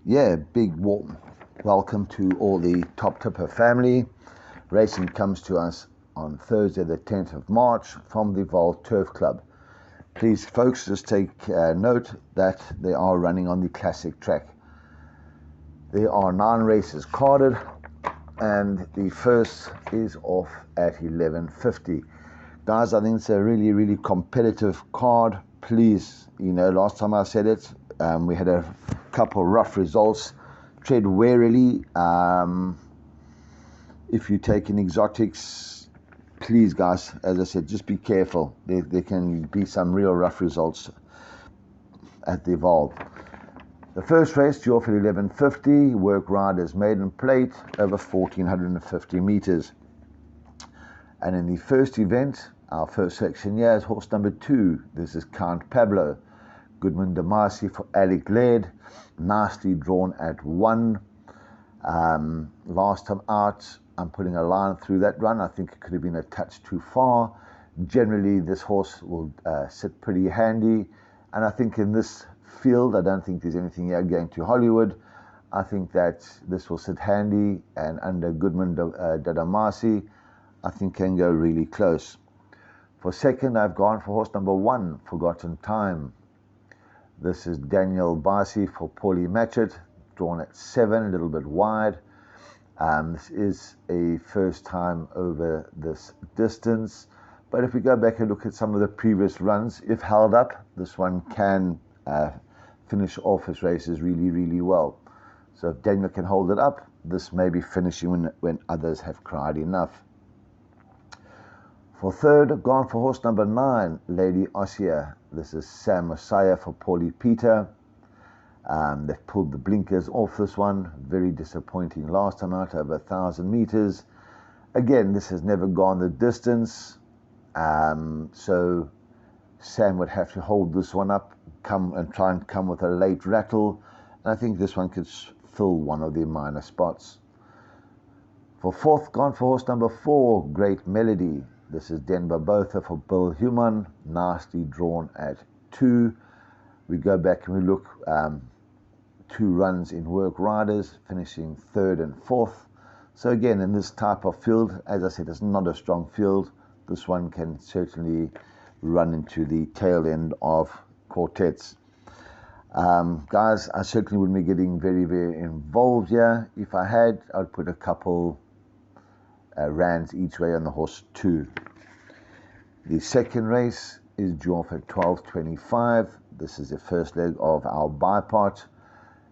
Yeah, big warm welcome to all the Top Tipper family. Racing comes to us on Thursday the 10th of March from the Vaal Turf Club. Please folks, just take note that they are running on the classic track. There are 9 races carded and the first is off at 11:50. Guys, I think it's a really competitive card. Please, last time I said it, we had a couple rough results. Tread warily. If you take in exotics, please, guys, as I said, just be careful. There can be some real rough results at the Vaal. The first race, due off at 11:50, Work Riders Maiden Plate over 1450 meters. And in the first event, our first selection here is horse number 2. This is Count Pablo. Goodman Damasi for Alec Laird. Nicely drawn at 1. Last time out, I'm putting a line through that run. I think it could have been a touch too far. Generally, this horse will sit pretty handy. And I think in this field, I don't think there's anything here going to Hollywood. I think that this will sit handy, and under Goodman Damasi, I think can go really close. For second, I've gone for horse number 1, Forgotten Time. This is Daniel Basi for Paulie Matchett, drawn at 7, a little bit wide. This is a first time over this distance. But if we go back and look at some of the previous runs, if held up, this one can finish off his races really well. So if Daniel can hold it up, this may be finishing when others have cried enough. For third, I've gone for horse number 9, Lady Ossia. This is Sam Messiah for Paulie Peter. They've pulled the blinkers off this one. Very disappointing last time out, over 1,000 meters. Again, this has never gone the distance. So Sam would have to hold this one up, try and come with a late rattle. And I think this one could fill one of the minor spots. For fourth, gone for horse number 4, Great Melody. This is Denver Botha for Bill Human, nicely drawn at 2. We go back and we look, 2 runs in Work Riders, finishing 3rd and 4th. So again, in this type of field, as I said, it's not a strong field. This one can certainly run into the tail end of quartets. Guys, I certainly wouldn't be getting very involved here. If I had, I'd put a couple rands each way on the horse 2. The second race is due off at 12:25. This is the first leg of our bipart.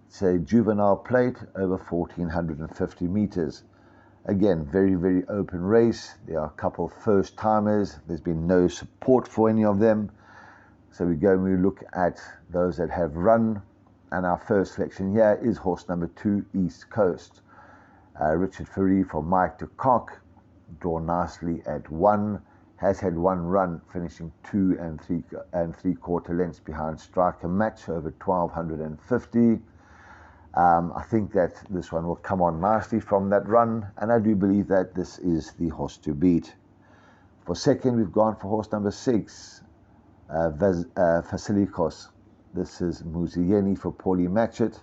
It's a juvenile plate over 1450 meters. Again, very open race. There are a couple first timers. There's been no support for any of them. So we go and we look at those that have run. And our first selection here is horse number 2, East Coast. Richard Ferry for Mike de Kock, drawn nicely at 1, has had 1 run, finishing 2 and 3/4 lengths behind Striker Match over 1250. I think that this one will come on nicely from that run, and I do believe that this is the horse to beat. For second, we've gone for horse number 6, Vasilikos. This is Muzieni for Paulie Matchett.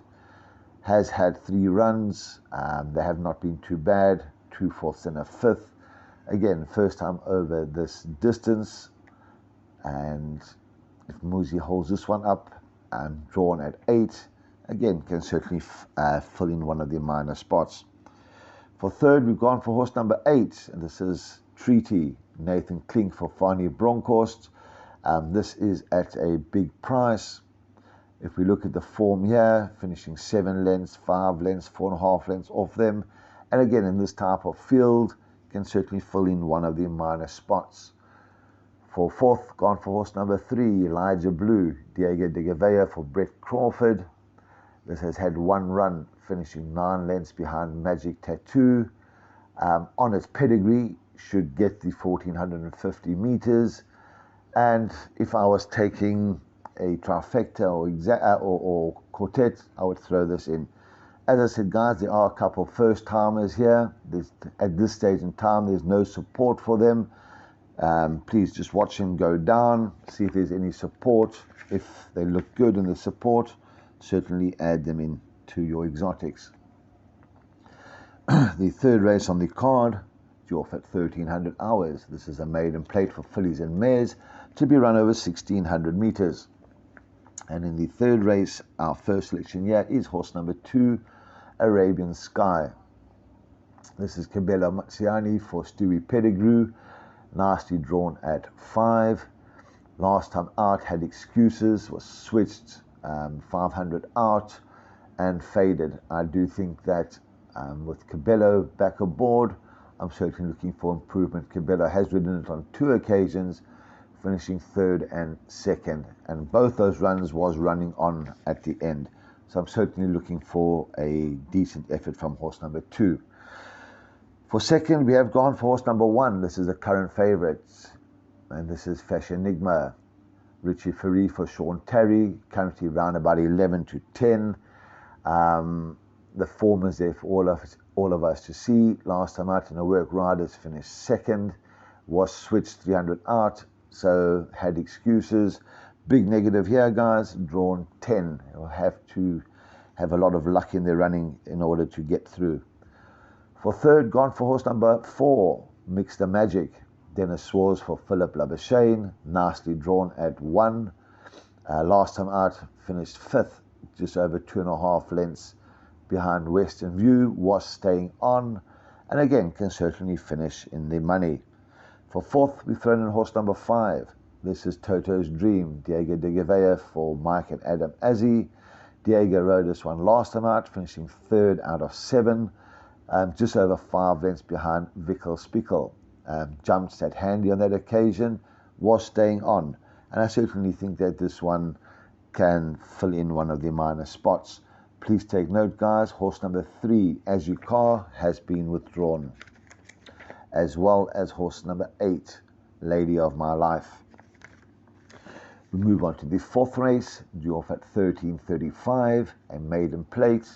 Has had 3 runs. They have not been too bad. 2 fourths and a 5th. Again, first time over this distance. And if Muzi holds this one up and drawn at 8, again, can certainly fill in one of the minor spots. For third, we've gone for horse number 8. And this is Treaty, Nathan Klink for Fani Bronkhorst. This is at a big price. If we look at the form here, finishing 7 lengths, 5 lengths, 4.5 lengths off them. And again, in this type of field, can certainly fill in one of the minor spots. For fourth, gone for horse number 3, Elijah Blue, Diego de Gavea for Brett Crawford. This has had 1 run, finishing 9 lengths behind Magic Tattoo. On its pedigree, should get the 1450 meters. And if I was taking a trifecta or quartet, I would throw this in. As I said, guys, there are a couple first timers here. At this stage in time, there's no support for them. Please just watch him go down, see if there's any support. If they look good in the support, certainly add them in to your exotics. The third race on the card, due off at 1300 hours. This is a maiden plate for fillies and mares to be run over 1600 meters. And in the third race, our first selection here is horse number 2, Arabian Sky. This is Cabela Matsiani for Stewie Pettigrew, nicely drawn at 5. Last time out had excuses, was switched 500 out and faded. I do think that with Cabello back aboard, I'm certainly looking for improvement. Cabello has ridden it on 2 occasions, finishing 3rd and 2nd, and both those runs was running on at the end. So I'm certainly looking for a decent effort from horse number 2. For second, we have gone for horse number 1. This is a current favourite, and this is Fashion Enigma. Richie Ferry for Sean Terry, currently round about 11 to 10. The form is there for all of us to see. Last time out in a work, Riders finished 2nd, was switched 300 out, so had excuses. Big negative here, guys, drawn 10. You'll have to have a lot of luck in their running in order to get through. For third, gone for horse number 4, Mix the Magic. Dennis Swars for Philip Labuschagne, nicely drawn at 1. Last time out, finished 5th, just over 2.5 lengths behind Western View, was staying on, and again can certainly finish in the money. For fourth, we've thrown in horse number 5. This is Toto's Dream, Diego de Gavea for Mike and Adam Azzi. Diego rode this one last time out, finishing 3rd out of 7, just over 5 lengths behind Vickle Spickle. Jumped that handy on that occasion, was staying on, and I certainly think that this one can fill in one of the minor spots. Please take note, guys, horse number 3, As You Car, has been withdrawn, as well as horse number 8, Lady of My Life. We move on to the fourth race, due off at 13:35, a maiden plate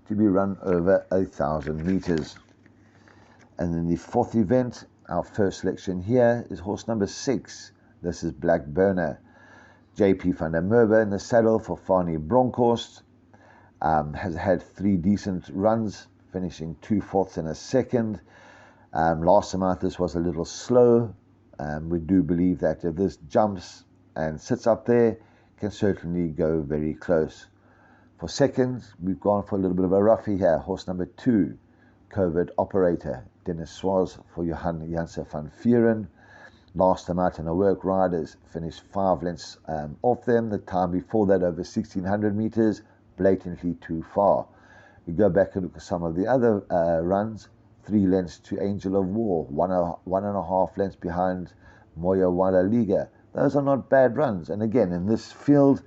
to be run over 1,000 meters. And in the fourth event, our first selection here is horse number 6. This is Black Burner. JP van der Merwe in the saddle for Fani Bronkhorst. Has had 3 decent runs, finishing 2 fourths and a 2nd. Last time out, this was a little slow. We do believe that if this jumps and sits up there, can certainly go very close. For second, we've gone for a little bit of a roughie here. Horse number 2, Covert Operator. Dennis Swaz for Johan Janse van Vuren. Last time out in a work, Riders finished 5 lengths off them. The time before that, over 1,600 meters, blatantly too far. We go back and look at some of the other runs. 3 lengths to Angel of War, 1.5 lengths behind Moya Wala Liga. Those are not bad runs, and again, in this field,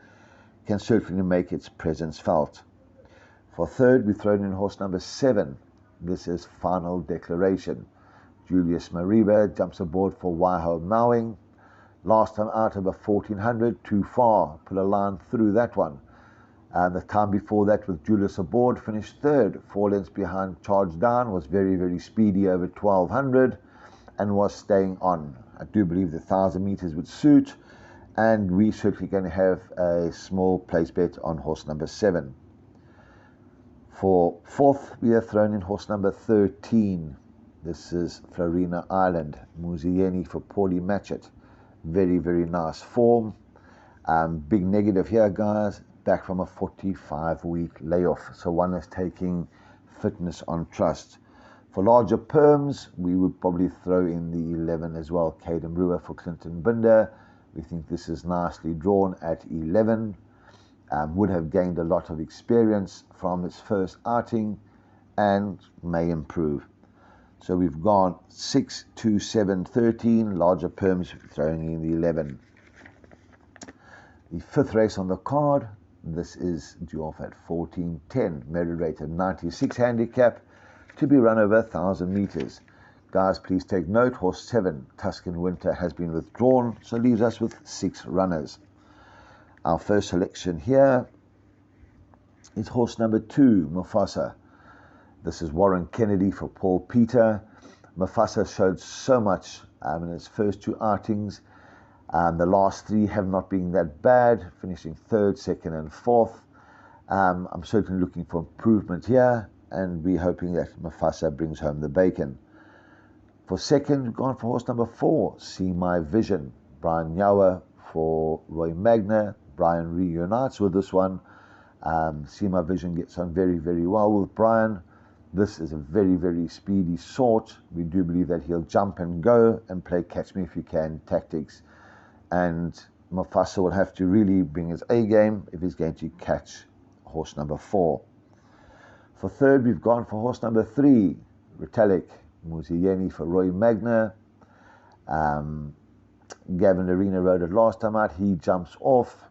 can certainly make its presence felt. For third, we've thrown in horse number 7. This is Final Declaration. Julius Mariba jumps aboard for Waiho Mowing. Last time out, over 1,400, too far. Put a line through that one. And the time before that, with Julius aboard, finished 3rd, 4 lengths behind Charge Down, was very, very speedy over 1,200, and was staying on. I do believe the 1,000 meters would suit, and we're certainly going to have a small place bet on horse number 7. For fourth, we have thrown in horse number 13. This is Florina Island, Muzieni for Paulie Matchett. Very, very nice form. Big negative here, guys. Back from a 45-week layoff, so one is taking fitness on trust. For larger perms, we would probably throw in the 11 as well, Caden Brewer for Clinton Binder. We think this is nicely drawn at 11. Would have gained a lot of experience from its first outing and may improve. So we've gone 6, 2, 7, 13, larger perms, throwing in the 11. The fifth race on the card, this is due off at 14:10, merit rated 96 handicap, to be run over 1,000 meters. Guys, please take note, horse 7, Tuscan Winter, has been withdrawn, so leaves us with 6 runners. Our first selection here is horse number 2, Mufasa. This is Warren Kennedy for Paul Peter. Mufasa showed so much in his first 2 outings. The last 3 have not been that bad, finishing 3rd, 2nd, and 4th. I'm certainly looking for improvement here, and we're hoping that Mufasa brings home the bacon. For second, we've gone for horse number 4, See My Vision. Brian Nyawa for Roy Magna. Brian reunites with this one. See My Vision gets on very, very well with Brian. This is a very, very speedy sort. We do believe that he'll jump and go and play catch me if you can tactics. And Mufasa will have to really bring his A game if he's going to catch horse number 4. For third, we've gone for horse number 3, Retallick. Muziyeni for Roy Magna. Gavin Arena rode it last time out. He jumps off.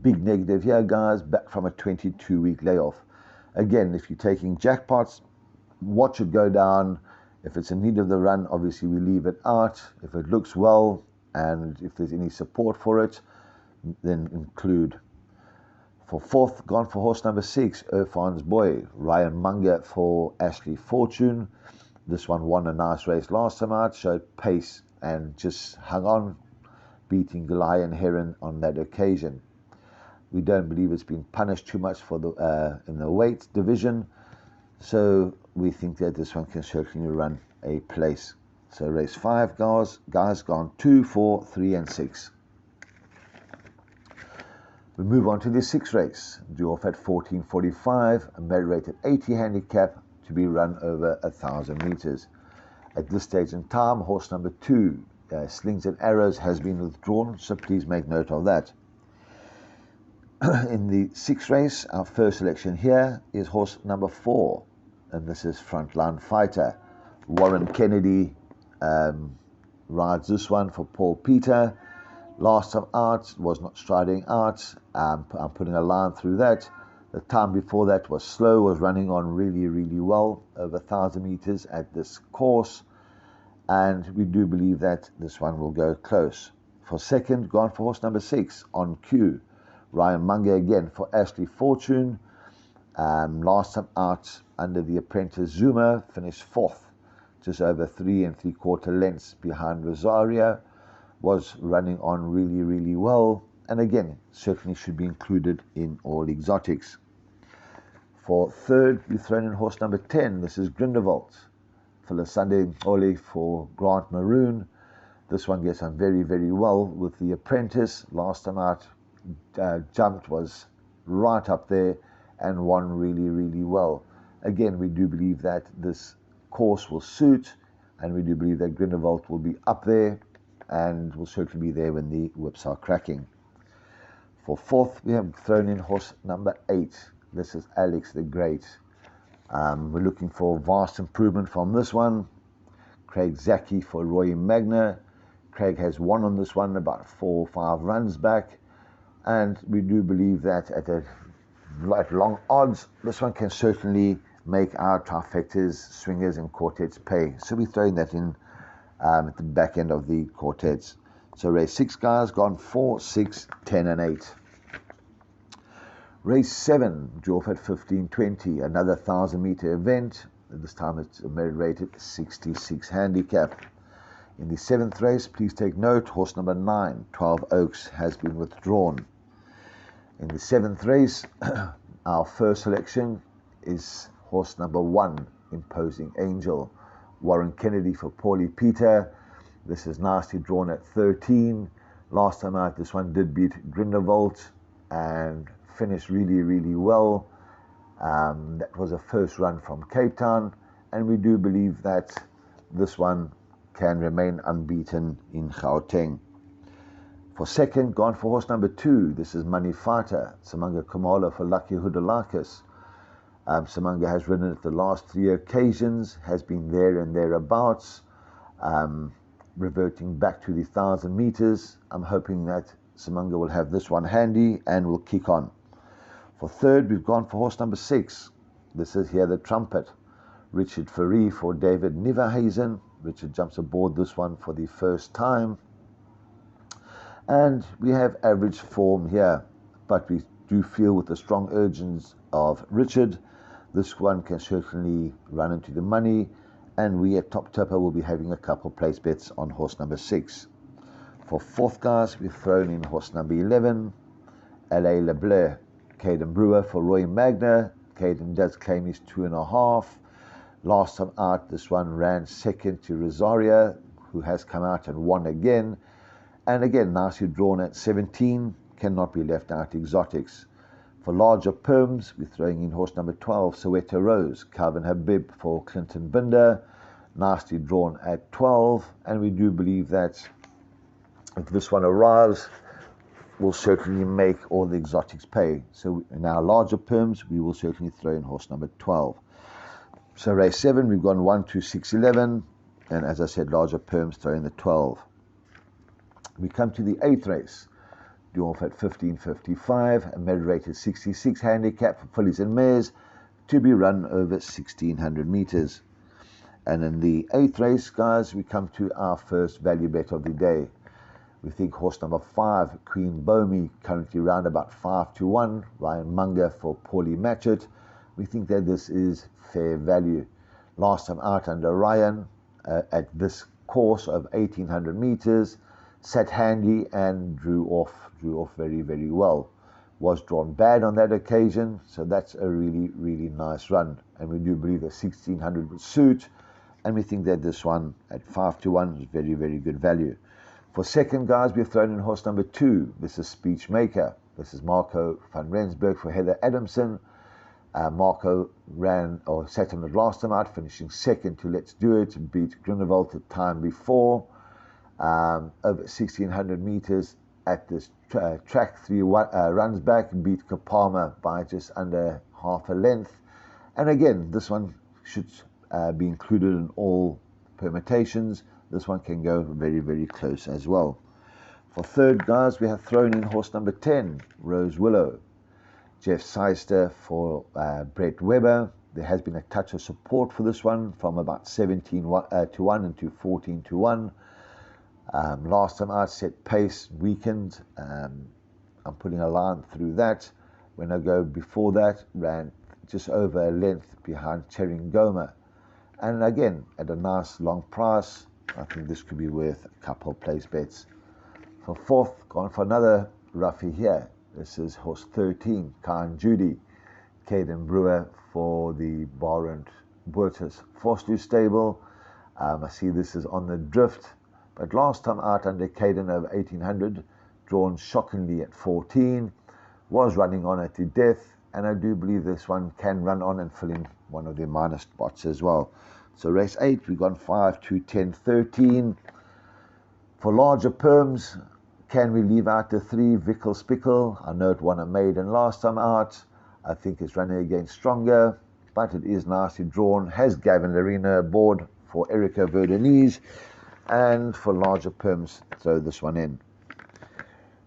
Big negative here, guys. Back from a 22-week layoff. Again, if you're taking jackpots, watch it go down. If it's in need of the run, obviously we leave it out. If it looks well and if there's any support for it, then include. For fourth, gone for horse number 6, Irfan's Boy. Ryan Munger for Ashley Fortune. This one won a nice race last time out, showed pace and just hung on, beating Goliath Heron on that occasion. We don't believe it's been punished too much for the in the weight division, so we think that this one can certainly run a place. So race 5, guys gone 2, 4, 3 and 6. We move on to the 6th race, due off at 14:45, a merit rated 80 handicap to be run over 1,000 meters. At this stage in time, horse number 2, Slings and Arrows, has been withdrawn, so please make note of that. In the 6th race, our first selection here is horse number 4, and this is Frontline Fighter. Warren Kennedy rides this one for Paul Peter. Last time out was not striding out. I'm putting a line through that. The time before that was slow, was running on really, really well, over 1,000 meters at this course. And we do believe that this one will go close. For second, gone for horse number 6, On Cue. Ryan Munger again for Ashley Fortune. Last time out under the apprentice Zuma, finished 4th, just over 3 3/4 lengths behind Rosario. Was running on really, really well. And again, certainly should be included in all exotics. For third, we've thrown in horse number 10. This is Grindelwald. For Lasande Ole for Grant Maroon. This one gets on very, very well with the apprentice. Last time out, jumped, was right up there and won really, really well. Again, we do believe that this course will suit, and we do believe that Grindelwald will be up there and will certainly be there when the whips are cracking. For fourth, we have thrown in horse number 8. This is Alex the Great. We're looking for vast improvement from this one. Craig Zaki for Roy Magna. Craig has won on this one about 4 or 5 runs back, and we do believe that at long odds, this one can certainly make our trifectas, swingers and quartets pay. So we're throwing that in at the back end of the quartets. So race 6, guys, gone 4, 6, 10 and 8. Race 7, due off at 15:20, another 1,000-meter event. This time it's a merit rated 66 handicap. In the 7th race, please take note, horse number 9, 12 Oaks, has been withdrawn. In the 7th race, our first selection is horse number 1, Imposing Angel. Warren Kennedy for Paulie Peter. This is nicely drawn at 13. Last time out, this one did beat Grindelwald and finished really, really well. That was a first run from Cape Town, and we do believe that this one can remain unbeaten in Gauteng. For second, gone for horse number 2. This is Money Fighter. Samanga Kumalo for Lucky Hudalakis. Samanga has ridden it the last 3 occasions, has been there and thereabouts, reverting back to the 1,000 meters. I'm hoping that Samanga will have this one handy and will kick on. For third, we've gone for horse number 6. This is here the Trumpet. Richard Ferry for David Niverhazen. Richard jumps aboard this one for the first time. And we have average form here, but we do feel with the strong urgings of Richard, this one can certainly run into the money, and we at Top Tipper will be having a couple place bets on horse number 6. For fourth, guys, we've thrown in horse number 11, LA Le Bleu. Caden Brewer for Roy Magner. Caden does claim his 2.5. Last time out, this one ran second to Rosaria, who has come out and won again. And again, nicely drawn at 17, cannot be left out exotics. For larger perms, we're throwing in horse number 12, Soweto Rose, Calvin Habib for Clinton Binder, nicely drawn at 12, and we do believe that if this one arrives, we'll certainly make all the exotics pay. So in our larger perms, we will certainly throw in horse number 12. So race 7, we've gone 1, 2, 6, 11, and as I said, larger perms, throw in the 12. We come to the 8th race. Due off at 15.55, a med-rated 66 handicap for fillies and mares to be run over 1,600 meters. And in the 8th race, guys, we come to our first value bet of the day. We think horse number 5, Queen Bomi, currently round about 5-1, Ryan Munger for Paulie Matchett. We think that this is fair value. Last time out under Ryan at this course of 1,800 meters, sat handy and drew off very, very well. Was drawn bad on that occasion, so that's a really, really nice run. And we do believe that 1,600 would suit, and we think that this one at 5-1 is very, very good value. For second, guys, we've thrown in horse number 2. This is Speechmaker. This is Marco van Rensburg for Heather Adamson. Marco sat on it last time out, finishing second to Let's Do It, beat Grindelwald the time before. Over 1,600 meters at this track, 3 runs back, beat Kapama by just under half a length. And again, this one should be included in all permutations. This one can go very, very close as well. For third, guys, we have thrown in horse number 10, Rose Willow. Jeff Seister for Brett Weber. There has been a touch of support for this one from about 17-1 into 14-1. Last time out, set pace weakened. I'm putting a line through that. When I go before that, ran just over a length behind Cheringoma. And again, at a nice long price, I think this could be worth a couple of place bets. For fourth, gone for another roughie here. This is horse 13, Khan Judy. Caden Brewer for the Barent Burtis Forstu stable. I see this is on the drift. But last time out under Caden over 1,800, drawn shockingly at 14, was running on at the death, and I do believe this one can run on and fill in one of their minor spots as well. So race 8, we've gone 5, 2, 10, 13. For larger perms, can we leave out the 3, Vickle Spickle? I know it won a maiden last time out. I think it's running against stronger, but it is nicely drawn. Has Gavin Larena aboard for Erica Verdenise. And for larger perms, throw this one in.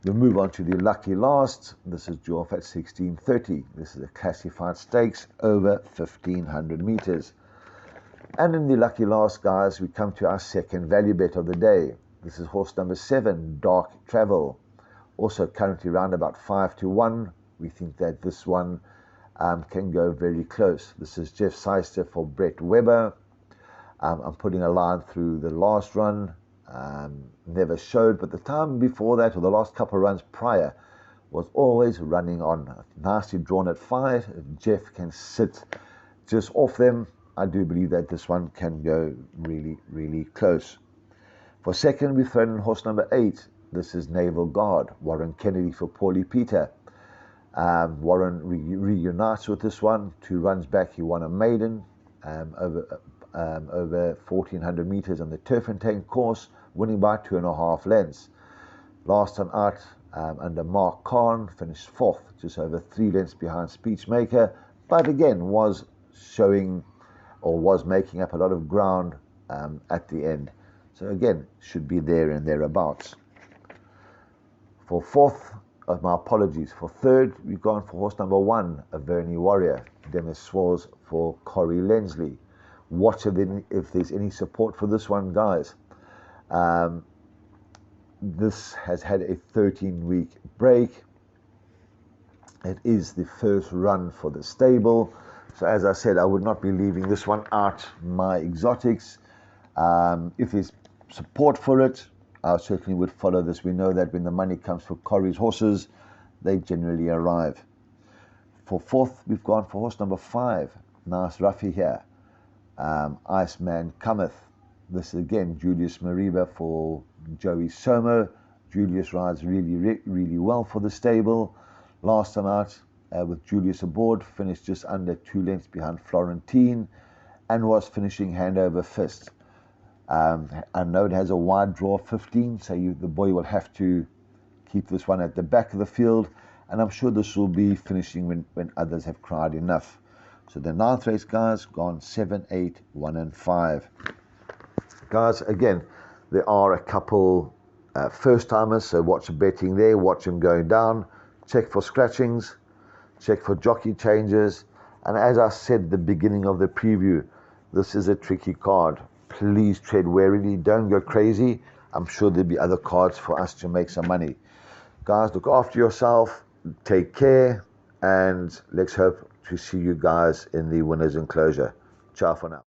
We'll move on to the lucky last. This is due off at 16.30. This is a classified stakes over 1,500 meters. And in the lucky last, guys, we come to our second value bet of the day. This is horse number 7, Dark Travel. Also currently round about 5-1. We think that this one can go very close. This is Jeff Seister for Brett Weber. I'm putting a line through the last run. Never showed, but the time before that, or the last couple of runs prior, was always running on. Nicely drawn at 5. If Jeff can sit just off them, I do believe that this one can go really, really close. For second, we've thrown in horse number 8. This is Naval Guard, Warren Kennedy for Paulie Peter. Warren reunites with this one. 2 runs back, he won a maiden over 1,400 meters on the Turfentine course, winning by 2.5 lengths. Last time out under Mark Kahn, finished 4th, just over 3 lengths behind Speechmaker, but again was showing or was making up a lot of ground at the end. So again, should be there and thereabouts. For fourth, my apologies, for third, we've gone for horse number 1, Averny Warrior, Dennis Swalls for Corey Lensley. Watch if there's any support for this one, guys. This has had a 13-week break. It is the first run for the stable. So as I said, I would not be leaving this one out my exotics. If there's support for it, I certainly would follow this. We know that when the money comes for Corey's horses, they generally arrive. For fourth, we've gone for horse number 5. Nice roughie here. Iceman Cometh. This is again Julius Mariba for Joey Somo. Julius rides really well for the stable. Last time out, with Julius aboard, finished just under 2 lengths behind Florentine and was finishing hand over fist. I know it has a wide draw of 15, so the boy will have to keep this one at the back of the field, and I'm sure this will be finishing when others have cried enough. So the 9th race, guys, gone 7, 8, 1 and 5. Guys, again, there are a couple first-timers, so watch the betting there, watch them going down, check for scratchings, check for jockey changes, and as I said at the beginning of the preview, this is a tricky card. Please tread warily, don't go crazy. I'm sure there'll be other cards for us to make some money. Guys, look after yourself, take care, and let's hope to see you guys in the winner's enclosure. Ciao for now.